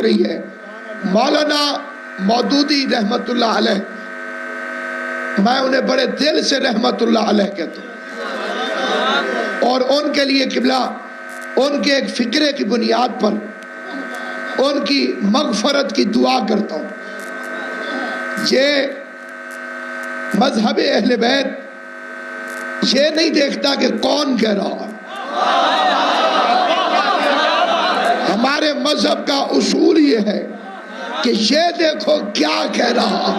رہی ہے. مولانا مودودی رحمت اللہ علیہ، میں انہیں بڑے دل سے رحمت اللہ علیہ کہتا ہوں، اور ان کے لیے قبلہ ان کے ایک فکرے کی بنیاد پر ان کی مغفرت کی دعا کرتا ہوں. یہ مذہب اہل بیت یہ نہیں دیکھتا کہ کون کہہ رہا ہے. ہمارے مذہب کا اصول یہ ہے کہ یہ دیکھو کیا کہہ رہا ہے.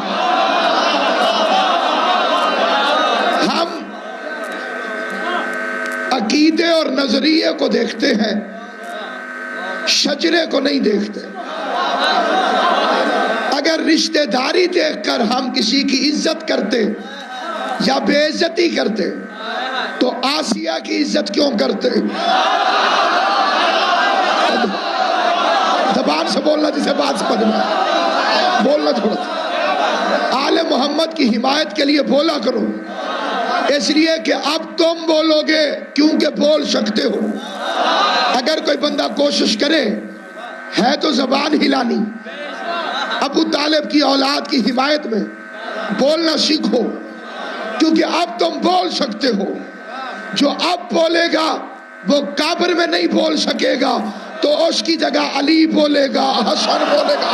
ہم عقیدے اور نظریے کو دیکھتے ہیں، شجرے کو نہیں دیکھتے. اگر رشتہ داری دیکھ کر ہم کسی کی عزت کرتے یا بے عزتی کرتے تو آسیہ کی عزت کیوں کرتے؟ زبان سے بولنا جسے بات سمجھنا، بولنا تھوڑا سا. آل محمد کی حمایت کے لیے بولا کرو، اس لیے کہ اب تم بولو گے کیونکہ بول سکتے ہو. اگر کوئی بندہ کوشش کرے ہے تو زبان ہلانی. ابو طالب کی اولاد کی حمایت میں بولنا سیکھو، کیونکہ اب تم بول سکتے ہو. جو اب بولے گا وہ قبر میں نہیں بول سکے گا، تو اس کی جگہ علی بولے گا، حسن بولے گا.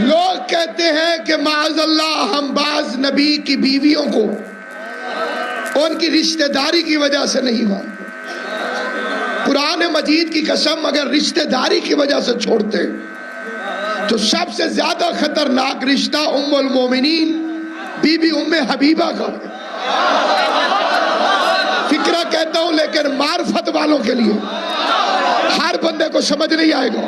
لوگ کہتے ہیں کہ معاذ اللہ ہم بعض نبی کی بیویوں کو ان کی رشتہ داری کی وجہ سے نہیں مانتے. قرآن مجید کی قسم اگر رشتہ داری کی وجہ سے چھوڑتے تو سب سے زیادہ خطرناک رشتہ ام المومنین بی بی ام حبیبہ کا ہے. فکرہ کہتا ہوں لیکن معرفت والوں کے لیے، ہر بندے کو سمجھ نہیں آئے گا.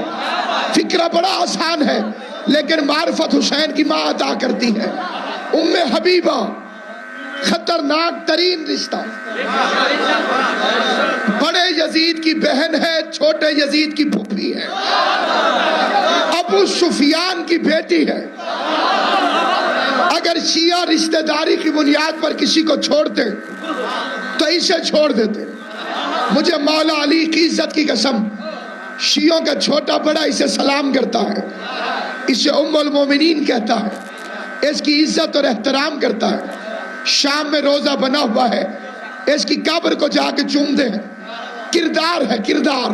فکرہ بڑا آسان ہے لیکن معرفت حسین کی ماں عطا کرتی ہے. ام حبیبہ خطرناک ترین رشتہ، بڑے یزید کی بہن ہے، چھوٹے یزید کی پھوپھی ہے، ابو سفیان کی بیٹی ہے. اگر شیعہ رشتہ داری کی بنیاد پر کسی کو چھوڑتے تو اسے چھوڑ دیتے. مجھے مولا علی کی عزت کی قسم، شیعوں کا چھوٹا بڑا اسے سلام کرتا ہے، اسے ام المومنین کہتا ہے، اس کی عزت اور احترام کرتا ہے. شام میں روزہ بنا ہوا ہے، اس کی قبر کو جا کے چومتے ہیں. کردار ہے، کردار.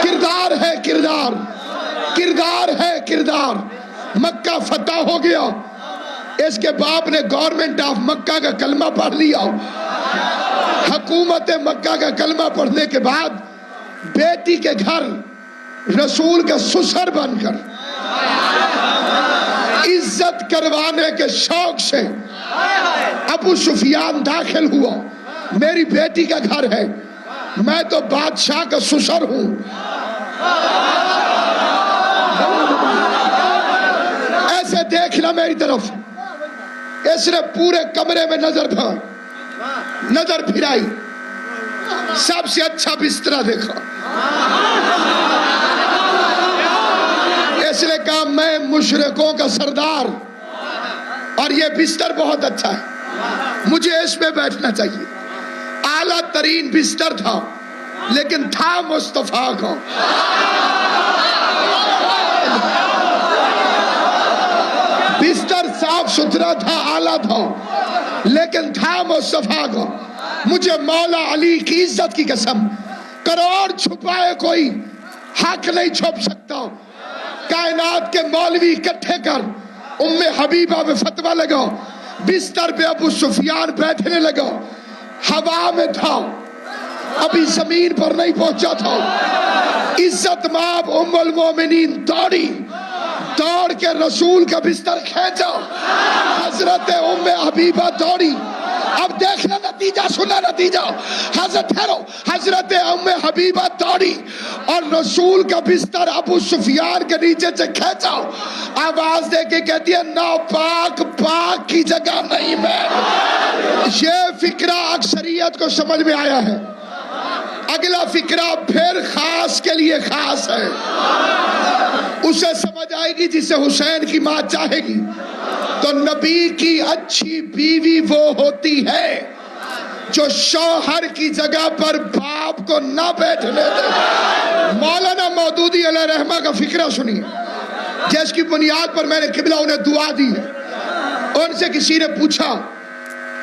کردار ہے، کردار. کردار ہے، کردار. مکہ فتح ہو گیا، اس کے باپ نے گورنمنٹ آف مکہ کا کلمہ پڑھ لیا. حکومت مکہ کا کلمہ پڑھنے کے بعد بیٹی کے گھر رسول کا سسر بن کر عزت کروانے کے شوق سے ابو سفیان داخل ہوا. میری بیٹی کا گھر ہے، میں تو بادشاہ کا سسر ہوں. ایسے دیکھنا میری طرف. اس نے پورے کمرے میں نظر پھرائی، سب سے اچھا بستر دیکھا. اس نے کہا میں مشرکوں کا سردار اور یہ بستر بہت اچھا ہے، مجھے اس پہ بیٹھنا چاہیے. اعلیٰ ترین بستر تھا لیکن تھا مصطفیٰ کا. بستر صاف ستھرا تھا، اعلیٰ تھا، لیکن تھا مصطفیٰ کا. مجھے مولا علی کی عزت کی قسم، کروڑ چھپائے کوئی حق نہیں چھپ سکتا. کائنات کے مولوی اکٹھے کر ام حبیبہ میں فتویٰ لگا. بستر پہ ابو سفیان بیٹھنے لگا، ہوا میں تھا، ابھی زمین پر نہیں پہنچا تھا. عزت مآب ام المومنین دوڑی، دوڑ کے رسول کا بستر کھینچا. حضرت ام حبیبہ دوڑی. اب دیکھنا نتیجہ، سنا نتیجہ. حضرت ام حبیبہ دوڑی اور رسول کا بستر ابو سفیان کے نیچے سے کھینچا. آواز دے کے کہتی ہے ناپاک پاک کی جگہ نہیں میں. یہ فکرہ اکثریت کو سمجھ میں آیا ہے. اگلا فکرہ پھر خاص کے لیے خاص ہے، اسے سمجھ آئے گی جسے حسین کی ماں چاہے گی. تو نبی کی اچھی بیوی وہ ہوتی ہے جو شوہر کی جگہ پر باپ کو نہ بیٹھنے دے. مولانا مودودی علیہ رحمہ کا فکرہ سنیے، جس کی بنیاد پر میں نے قبلہ انہیں دعا دی ہے. ان سے کسی نے پوچھا،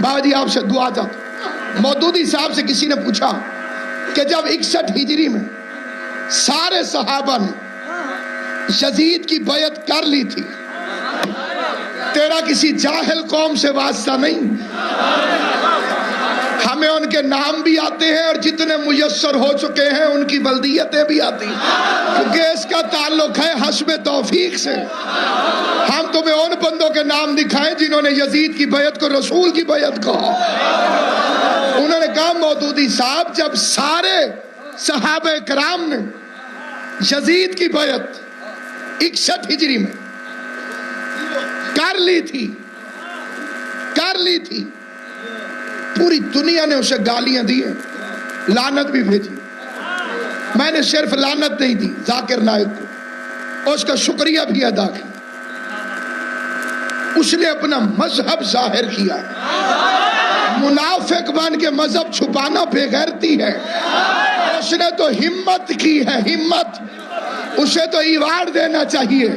بابا جی آپ سے دعا چاہتا. مودودی صاحب سے کسی نے پوچھا کہ جب 61 ہجری میں سارے صحابہ نے یزید کی بیعت کر لی تھی، تیرا کسی جاہل قوم سے واسطہ نہیں؟ ہمیں ان کے نام بھی آتے ہیں اور جتنے میسر ہو چکے ہیں ان کی بلدیتیں بھی آتی ہیں، کیونکہ اس کا تعلق ہے حسب توفیق سے. ہم تمہیں ان بندوں کے نام دکھائیں جنہوں نے یزید کی بیعت کو رسول کی بیعت کہا. انہوں نے کہا مودودی صاحب جب سارے صحابہ کرام نے یزید کی بیعت 61 ہجری میں کر لی تھی، پوری دنیا نے اسے گالیاں دی ہیں، لعنت بھی بھیجی. میں نے صرف لعنت نہیں دی ذاکر نائک کو، اس کا شکریہ بھی ادا کیا. اس نے اپنا مذہب ظاہر کیا. منافق بن کے مذہب چھپانا بے غیرتی ہے. اس نے تو ہمت کی ہے، ہمت. اسے تو ایوارڈ دینا چاہیے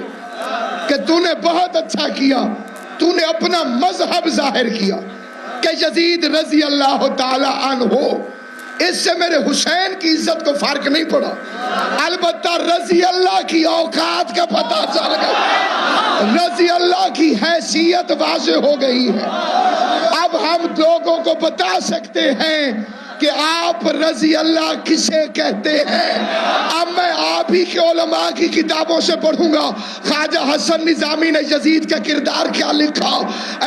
کہ تو نے بہت اچھا کیا، تو نے اپنا مذہب ظاہر کیا. کہ یزید رضی اللہ تعالی عنہ، اس سے میرے حسین کی عزت کو فرق نہیں پڑا، البتہ رضی اللہ کی اوقات کا پتہ چل گیا، رضی اللہ کی حیثیت واضح ہو گئی ہے. اب ہم لوگوں کو بتا سکتے ہیں کہ آپ رضی اللہ کسے کہتے ہیں. اب میں آپ ہی کے علماء کی کتابوں سے پڑھوں گا. خواجہ حسن نظامی نے یزید کا کردار کیا لکھا،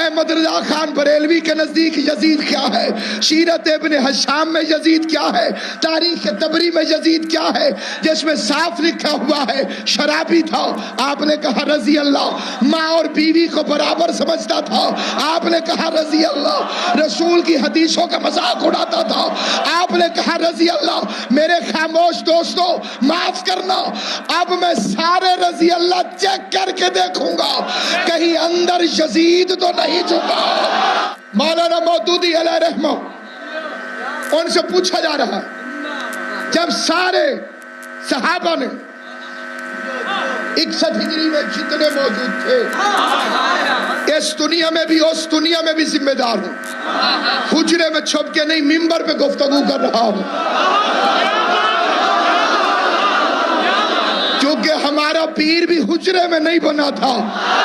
احمد رضا خان بریلوی کے نزدیک یزید کیا ہے، سیرت ابن حشام میں یزید کیا ہے، تاریخ طبری میں یزید کیا ہے، جس میں صاف لکھا ہوا ہے شرابی تھا. آپ نے کہا رضی اللہ. ماں اور بیوی کو برابر سمجھتا تھا. آپ نے کہا رضی اللہ. رسول کی حدیثوں کا مذاق اڑاتا تھا. آپ نے کہا رضی اللہ. میرے خاموش دوستو معاف کرنا، اب میں سارے رضی اللہ چیک کر کے دیکھوں گا کہیں اندر یزید تو نہیں چھپا. مولانا مودودی علیہ رحمہ، ان سے پوچھا جا رہا ہے جب سارے صحابہ نے 61 ہجری میں جتنے موجود تھے، اس دنیا میں بھی اس دنیا میں بھی ذمہ دار ہوں. حجرے میں چھپ کے نہیں، منبر پہ گفتگو کر رہا ہوں، کیونکہ ہمارا پیر بھی حجرے میں نہیں بنا تھا،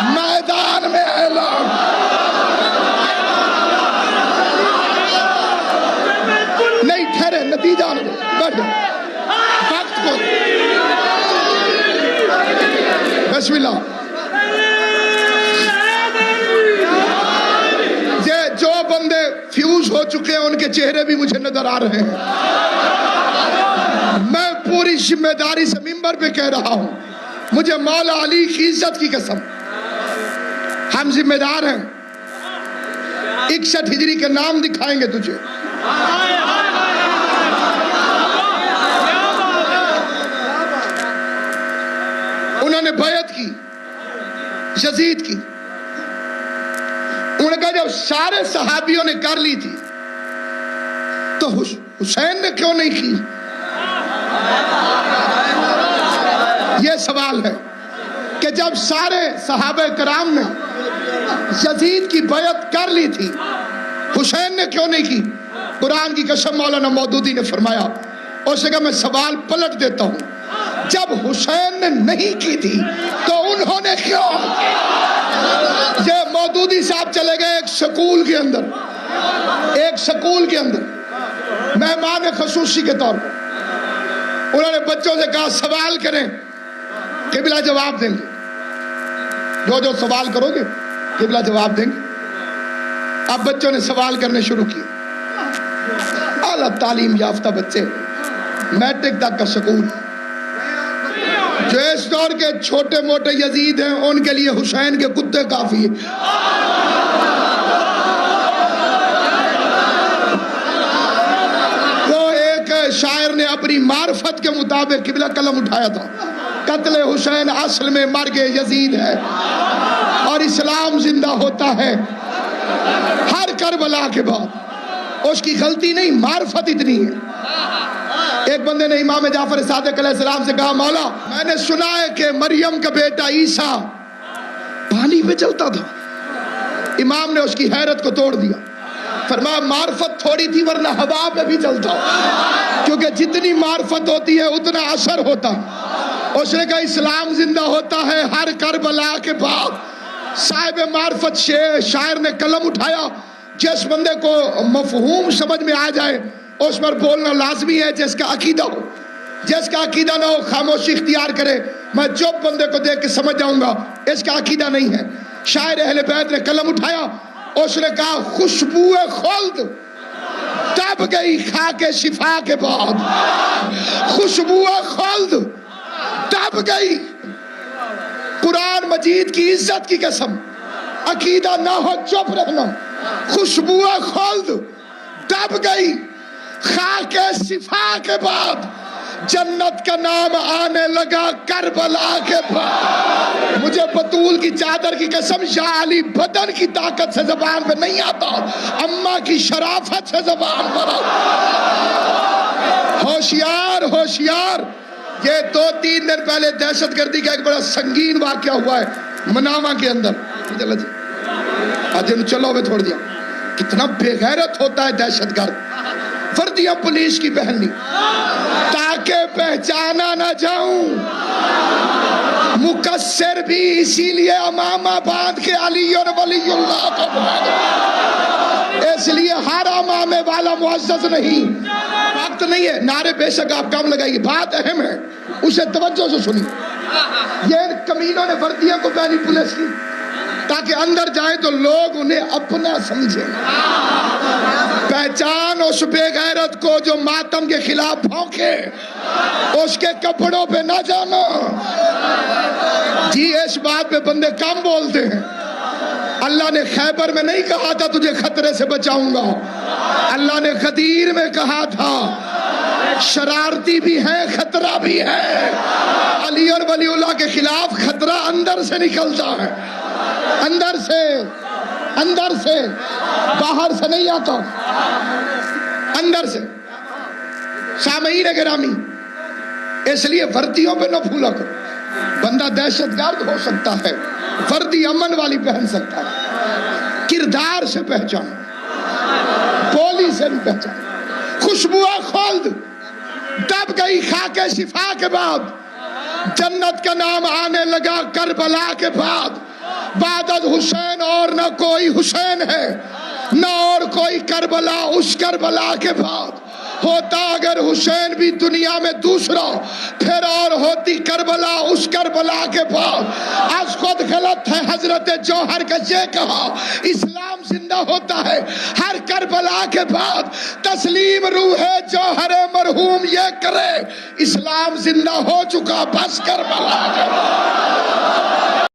میدان میں اعلان. نہیں ٹھہرے، نتیجہ وقت کو بسم اللہ. یہ جو بندے فیوز ہو چکے ہیں ان کے چہرے بھی مجھے نظر آ رہے ہیں. میں پوری ذمہ داری سے منبر پہ کہہ رہا ہوں، مجھے مولا علی کی عزت کی قسم، ہم ذمہ دار ہیں. 61 ہجری کے نام دکھائیں گے تجھے. انہوں نے بیعت کی یزید کی. انہوں نے کہا جب سارے صحابیوں نے کر لی تھی تو حسین نے کیوں نہیں کی؟ یہ سوال ہے کہ جب سارے صحابہ کرام نے یزید کی بیعت کر لی تھی، حسین نے کیوں نہیں کی؟ قرآن کی قسم مولانا مودودی نے فرمایا، اسے کہا میں سوال پلٹ دیتا ہوں، جب حسین نے نہیں کی تھی تو انہوں نے کیوں؟ یہ مودودی صاحب چلے گئے ایک سکول کے اندر مہمان خصوصی کے طور پر. انہوں نے بچوں سے کہا سوال کریں، قبلہ جواب دیں گے. جو سوال کرو گے قبلہ جواب دیں گے. اب بچوں نے سوال کرنے شروع کیے. اعلیٰ تعلیم یافتہ بچے، میٹرک تک کا سکول. جو اس دور کے چھوٹے موٹے یزید ہیں ان کے لیے حسین کے کتے کافی ہیں. وہ ایک شاعر نے اپنی معرفت کے مطابق قبلہ قلم اٹھایا تھا، قتل حسین اصل میں مرگ یزید ہے اور اسلام زندہ ہوتا ہے ہر کربلا کے بعد. اس کی غلطی نہیں، معرفت اتنی ہے۔ ایک بندے نے امام جعفر صادق علیہ السلام سے کہا مولا میں نے سنا ہے کہ مریم کا بیٹا عیسیٰ پانی پہ چلتا تھا۔ امام نے اس کی حیرت کو توڑ دیا، فرمایا معرفت تھوڑی تھی ورنہ ہوا پہ بھی چلتا، کیونکہ جتنی معرفت ہوتی ہے اتنا اثر ہوتا۔ اس نے کہا اسلام زندہ ہوتا ہے ہر کربلا کے بعد۔ صاحب معرفت شاعر نے قلم اٹھایا، جس بندے کو مفہوم سمجھ میں آ جائے اس پر بولنا لازمی ہے، جس کا عقیدہ ہو۔ جس کا عقیدہ نہ ہو خاموشی اختیار کرے۔ میں جو بندے کو دیکھ کے سمجھ جاؤں گا اس کا عقیدہ نہیں ہے۔ شاعر اہل بیت نے قلم اٹھایا، اس نے کہا خوشبو خلد دب گئی خاک شفا کے بعد، خوشبو خلد دب گئی۔ قرآن مجید کی عزت کی قسم، عقیدہ نہ ہو چپ رہنا، خوشبو خلد دب گئی خاک شفا کے بعد، جنت کا نام آنے لگا کربلا کے بعد۔ مجھے بطول کی چادر کی قسم یا علی بدن کی طاقت سے زبان پہ نہیں آتا، اماں کی شرافت سے زبان پر آتا۔ ہوشیار ہوشیار۔ یہ 2-3 دن پہلے دہشت گردی کا ایک بڑا سنگین واقعہ ہوا ہے منامہ کے اندر۔ آج چلو میں چھوڑ دیا۔ کتنا بے غیرت ہوتا ہے دہشت گرد، وردیاں پولیس کی پہننی تاکہ پہچانا نہ جاؤں، مقصر بھی اسی لیے امامہ باندھ کے علی اور ولی اللہ کو باندھ، اس لیے ہر امامے والا معزز نہیں۔ وقت نہیں ہے، نعرے بے شک آپ کام لگائیے، بات اہم ہے، اسے توجہ سے سنیے۔ یہ کمینوں نے وردیاں کو پہنی پولیس کی تاکہ اندر جائیں تو لوگ انہیں اپنا سمجھیں۔ پہچان اس بے غیرت کو جو ماتم کے خلاف بھونکے، اس کے کپڑوں پہ نہ جانا۔ جی اس بات پہ بندے کم بولتے ہیں۔ اللہ نے خیبر میں نہیں کہا تھا تجھے خطرے سے بچاؤں گا، اللہ نے غدیر میں کہا تھا شرارتی بھی ہے خطرہ بھی ہے۔ علی اور ولی اللہ کے خلاف خطرہ اندر سے نکلتا ہے، اندر سے باہر سے نہیں آتا، اندر سے۔ سامعین گرامی، اس لیے وردیوں پہ نہ پھولا کرو۔ بندہ دہشت گرد ہو سکتا ہے، وردی امن والی پہن سکتا ہے، کردار سے پہچان، بولی سے بھی پہچان۔ خوشبو خلد دب گئی خاک شفا کے بعد، جنت کا نام آنے لگا کربلا کے بعد۔ بعد از حسین اور نہ کوئی حسین ہے، نہ اور کوئی کربلا اس کربلا کے بعد۔ ہوتا اگر حسین بھی دنیا میں دوسرا، پھر اور ہوتی کربلا اس کربلا کے بعد۔ آج خود غلط ہے حضرت جوہر کا یہ کہا اسلام زندہ ہوتا ہے ہر کربلا کے بعد۔ تسلیم روح جوہر مرحوم یہ کرے، اسلام زندہ ہو چکا بس کربلا کے بعد۔